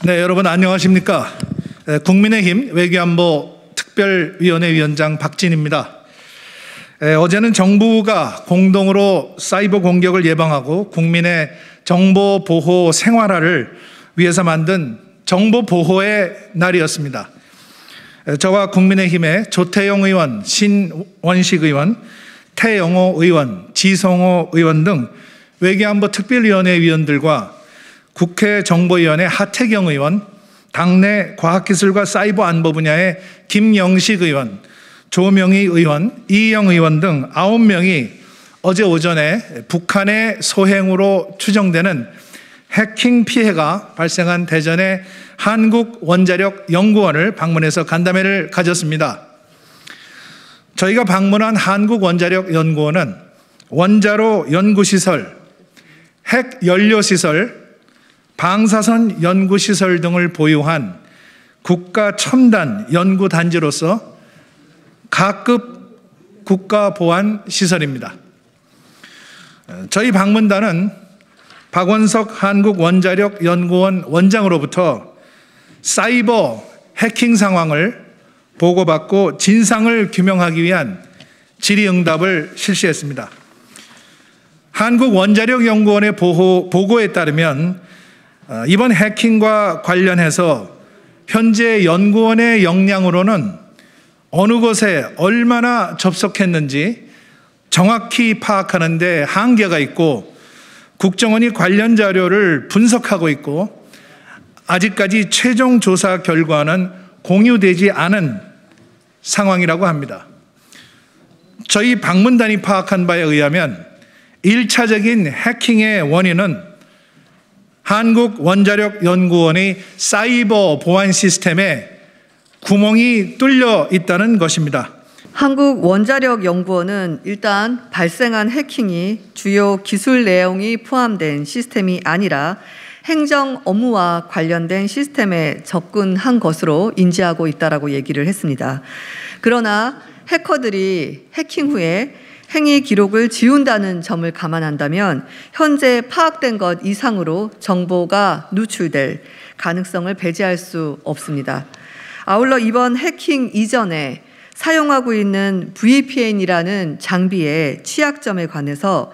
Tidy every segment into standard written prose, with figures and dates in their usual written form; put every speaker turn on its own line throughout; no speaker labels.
네, 여러분 안녕하십니까? 국민의힘 외교안보 특별위원회 위원장 박진입니다. 어제는 정부가 공동으로 사이버 공격을 예방하고 국민의 정보 보호 생활화를 위해서 만든 정보 보호의 날이었습니다. 저와 국민의힘의 조태용 의원, 신원식 의원, 태영호 의원, 지성호 의원 등 외교안보 특별위원회 위원들과 국회 정보위원회 하태경 의원, 당내 과학기술과 사이버 안보 분야의 김영식 의원, 조명희 의원, 이영 의원 등 9명이 어제 오전에 북한의 소행으로 추정되는 해킹 피해가 발생한 대전의 한국원자력연구원을 방문해서 간담회를 가졌습니다. 저희가 방문한 한국원자력연구원은 원자로 연구시설, 핵연료시설, 방사선 연구시설 등을 보유한 국가 첨단 연구단지로서 가급 국가보안시설입니다. 저희 방문단은 박원석 한국원자력연구원 원장으로부터 사이버 해킹 상황을 보고받고 진상을 규명하기 위한 질의응답을 실시했습니다. 한국원자력연구원의 보고에 따르면 이번 해킹과 관련해서 현재 연구원의 역량으로는 어느 곳에 얼마나 접속했는지 정확히 파악하는 데 한계가 있고 국정원이 관련 자료를 분석하고 있고 아직까지 최종 조사 결과는 공유되지 않은 상황이라고 합니다. 저희 방문단이 파악한 바에 의하면 1차적인 해킹의 원인은 한국원자력연구원의 사이버 보안 시스템에 구멍이 뚫려 있다는 것입니다.
한국원자력연구원은 일단 발생한 해킹이 주요 기술 내용이 포함된 시스템이 아니라 행정 업무와 관련된 시스템에 접근한 것으로 인지하고 있다라고 얘기를 했습니다. 그러나 해커들이 해킹 후에 행위 기록을 지운다는 점을 감안한다면 현재 파악된 것 이상으로 정보가 누출될 가능성을 배제할 수 없습니다. 아울러 이번 해킹 이전에 사용하고 있는 VPN이라는 장비의 취약점에 관해서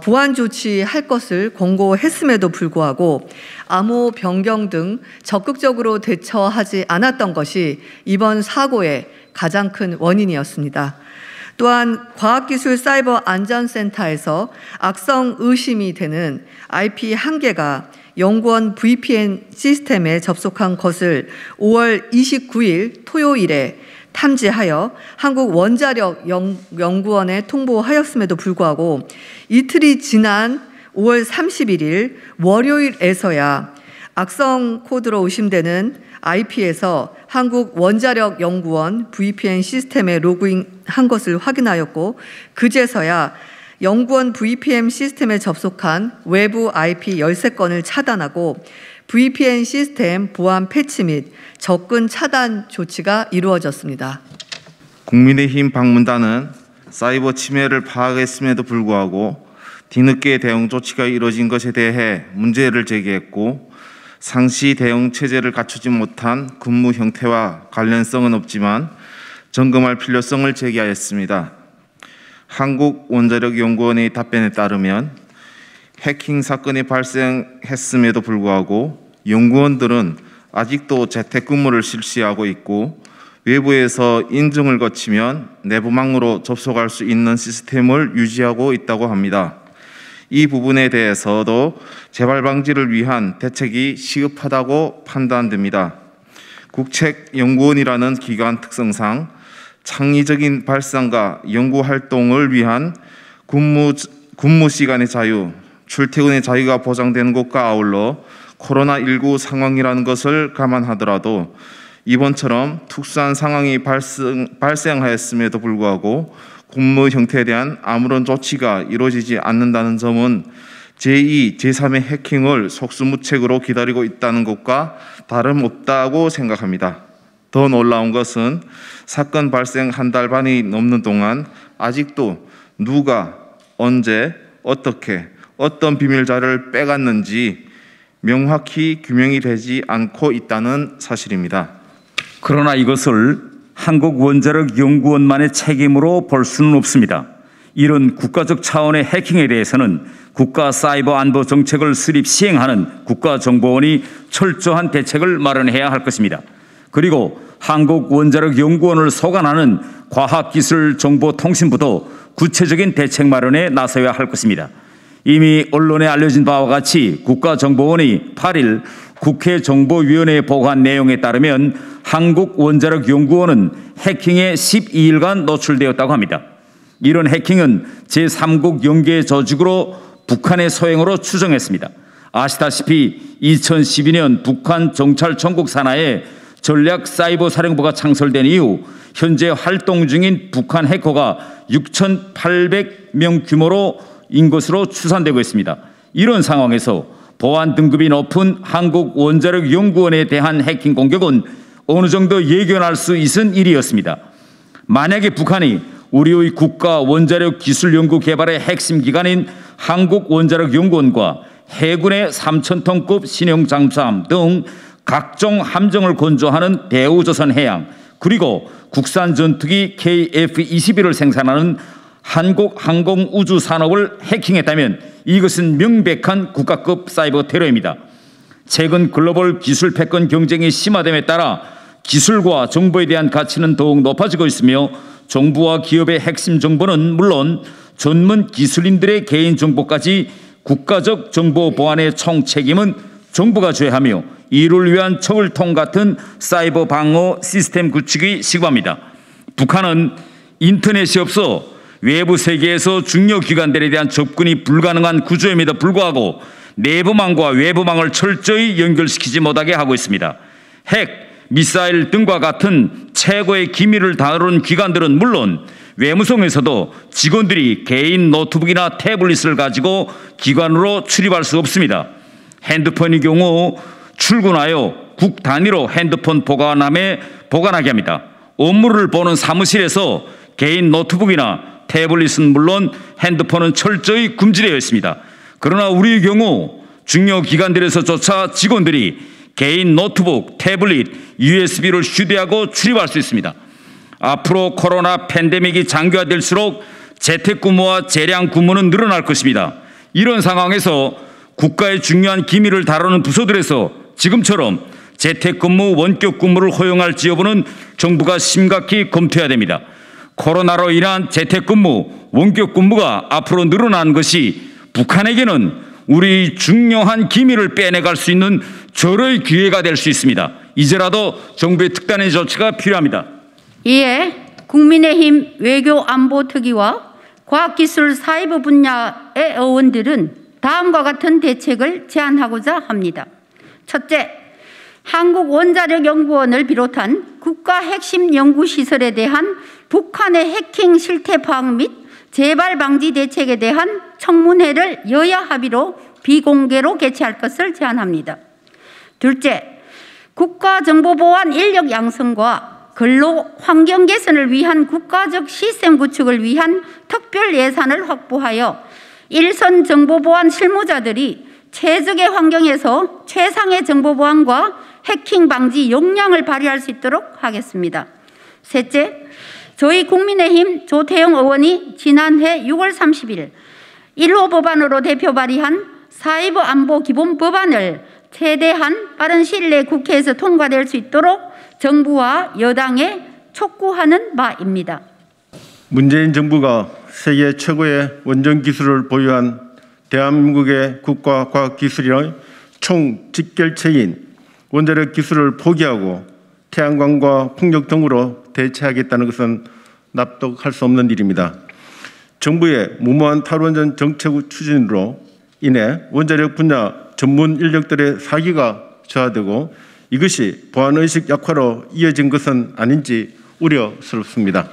보안 조치할 것을 권고했음에도 불구하고 암호 변경 등 적극적으로 대처하지 않았던 것이 이번 사고의 가장 큰 원인이었습니다. 또한 과학기술사이버안전센터에서 악성 의심이 되는 IP 1개가 연구원 VPN 시스템에 접속한 것을 5월 29일 토요일에 탐지하여 한국원자력연구원에 통보하였음에도 불구하고 이틀이 지난 5월 31일 월요일에서야 악성 코드로 의심되는 IP에서 한국원자력연구원 VPN 시스템에 로그인한 것을 확인하였고 그제서야 연구원 VPN 시스템에 접속한 외부 IP 13건을 차단하고 VPN 시스템 보안 패치 및 접근 차단 조치가 이루어졌습니다.
국민의힘 방문단은 사이버 침해를 파악했음에도 불구하고 뒤늦게 대응 조치가 이루어진 것에 대해 문제를 제기했고 상시 대응 체제를 갖추지 못한 근무 형태와 관련성은 없지만 점검할 필요성을 제기하였습니다. 한국원자력연구원의 답변에 따르면 해킹 사건이 발생했음에도 불구하고 연구원들은 아직도 재택근무를 실시하고 있고 외부에서 인증을 거치면 내부망으로 접속할 수 있는 시스템을 유지하고 있다고 합니다. 이 부분에 대해서도 재발 방지를 위한 대책이 시급하다고 판단됩니다. 국책연구원이라는 기관 특성상 창의적인 발상과 연구활동을 위한 근무 시간의 자유, 출퇴근의 자유가 보장되는 것과 아울러 코로나19 상황이라는 것을 감안하더라도 이번처럼 특수한 상황이 발생하였음에도 불구하고 근무 형태에 대한 아무런 조치가 이루어지지 않는다는 점은 제2, 제3의 해킹을 속수무책으로 기다리고 있다는 것과 다름없다고 생각합니다. 더 놀라운 것은 사건 발생 한 달 반이 넘는 동안 아직도 누가, 언제, 어떻게, 어떤 비밀 자료를 빼갔는지 명확히 규명이 되지 않고 있다는 사실입니다.
그러나 이것을 한국원자력연구원만의 책임으로 볼 수는 없습니다. 이런 국가적 차원의 해킹에 대해서는 국가사이버안보정책을 수립 시행하는 국가정보원이 철저한 대책을 마련해야 할 것입니다. 그리고 한국원자력연구원을 소관하는 과학기술정보통신부도 구체적인 대책 마련에 나서야 할 것입니다. 이미 언론에 알려진 바와 같이 국가정보원이 8일 국회 정보위원회에 보고한 내용에 따르면 한국원자력연구원은 해킹에 12일간 노출되었다고 합니다. 이런 해킹은 제3국 연계 조직으로 북한의 소행으로 추정했습니다. 아시다시피 2012년 북한 정찰 전국 산하에 전략사이버사령부가 창설된 이후 현재 활동 중인 북한 해커가 6,800명 규모로인 것으로 추산되고 있습니다. 이런 상황에서 보안 등급이 높은 한국원자력연구원에 대한 해킹 공격은 어느 정도 예견할 수 있은 일이었습니다. 만약에 북한이 우리의 국가 원자력 기술 연구 개발의 핵심 기관인 한국원자력연구원과 해군의 3,000톤급 신형 잠수함 등 각종 함정을 건조하는 대우조선해양 그리고 국산 전투기 KF-21을 생산하는 한국항공우주산업을 해킹했다면 이것은 명백한 국가급 사이버 테러입니다. 최근 글로벌 기술 패권 경쟁이 심화됨에 따라 기술과 정보에 대한 가치는 더욱 높아지고 있으며 정부와 기업의 핵심 정보는 물론 전문 기술인들의 개인정보까지 국가적 정보 보안의 총 책임은 정부가 져야 하며 이를 위한 척을통 같은 사이버 방어 시스템 구축이 시급합니다. 북한은 인터넷이 없어 외부 세계에서 중요 기관들에 대한 접근이 불가능한 구조임에도 불구하고 내부망과 외부망을 철저히 연결시키지 못하게 하고 있습니다. 핵, 미사일 등과 같은 최고의 기밀을 다루는 기관들은 물론 외무성에서도 직원들이 개인 노트북이나 태블릿을 가지고 기관으로 출입할 수 없습니다. 핸드폰의 경우 출근하여 국 단위로 핸드폰 보관함에 보관하게 합니다. 업무를 보는 사무실에서 개인 노트북이나 태블릿은 물론 핸드폰은 철저히 금지되어 있습니다. 그러나 우리의 경우 중요 기관들에서조차 직원들이 개인 노트북, 태블릿, USB를 휴대하고 출입할 수 있습니다. 앞으로 코로나 팬데믹이 장기화될수록 재택근무와 재량 근무는 늘어날 것입니다. 이런 상황에서 국가의 중요한 기밀을 다루는 부서들에서 지금처럼 재택근무, 원격근무를 허용할지 여부는 정부가 심각히 검토해야 됩니다. 코로나로 인한 재택근무, 원격근무가 앞으로 늘어나는 것이 북한에게는 우리 중요한 기밀을 빼내갈 수 있는 절호의 기회가 될 수 있습니다. 이제라도 정부의 특단의 조치가 필요합니다.
이에 국민의힘 외교안보특위와 과학기술 사이버 분야의 의원들은 다음과 같은 대책을 제안하고자 합니다. 첫째, 한국원자력연구원을 비롯한 국가 핵심 연구시설에 대한 북한의 해킹 실태 파악 및 재발 방지 대책에 대한 청문회를 여야 합의로 비공개로 개최할 것을 제안합니다. 둘째, 국가정보보안 인력 양성과 근로 환경 개선을 위한 국가적 시스템 구축을 위한 특별 예산을 확보하여 일선 정보보안 실무자들이 최적의 환경에서 최상의 정보보안과 해킹 방지 역량을 발휘할 수 있도록 하겠습니다. 셋째, 저희 국민의힘 조태영 의원이 지난해 6월 30일 1호 법안으로 대표 발의한 사이버 안보 기본 법안을 최대한 빠른 시일 내에 국회에서 통과될 수 있도록 정부와 여당에 촉구하는 바입니다.
문재인 정부가 세계 최고의 원전 기술을 보유한 대한민국의 국가 과학기술의 총 직결체인 원자력 기술을 포기하고 태양광과 풍력 등으로 대체하겠다는 것은 납득할 수 없는 일입니다. 정부의 무모한 탈원전 정책 추진으로 인해 원자력 분야 전문 인력들의 사기가 저하되고 이것이 보안의식 약화로 이어진 것은 아닌지 우려스럽습니다.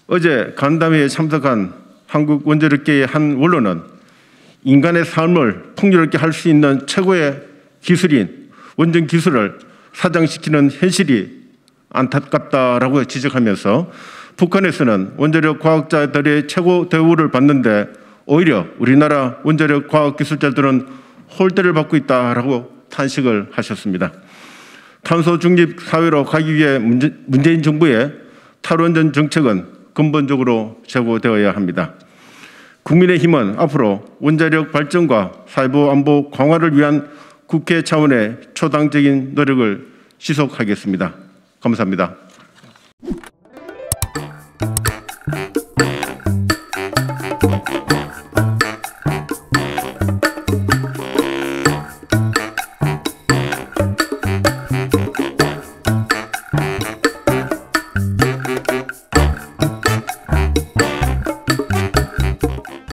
어제 간담회에 참석한 한국원자력계의 한 원로는 인간의 삶을 풍요롭게 할 수 있는 최고의 기술인 원전 기술을 사장시키는 현실이 안타깝다라고 지적하면서 북한에서는 원자력 과학자들의 최고 대우를 받는데 오히려 우리나라 원자력 과학기술자들은 홀대를 받고 있다라고 탄식을 하셨습니다. 탄소 중립 사회로 가기 위해 문재인 정부의 탈원전 정책은 근본적으로 재고되어야 합니다. 국민의힘은 앞으로 원자력 발전과 사이버 안보 강화를 위한 국회 차원의 초당적인 노력을 지속하겠습니다. 감사합니다.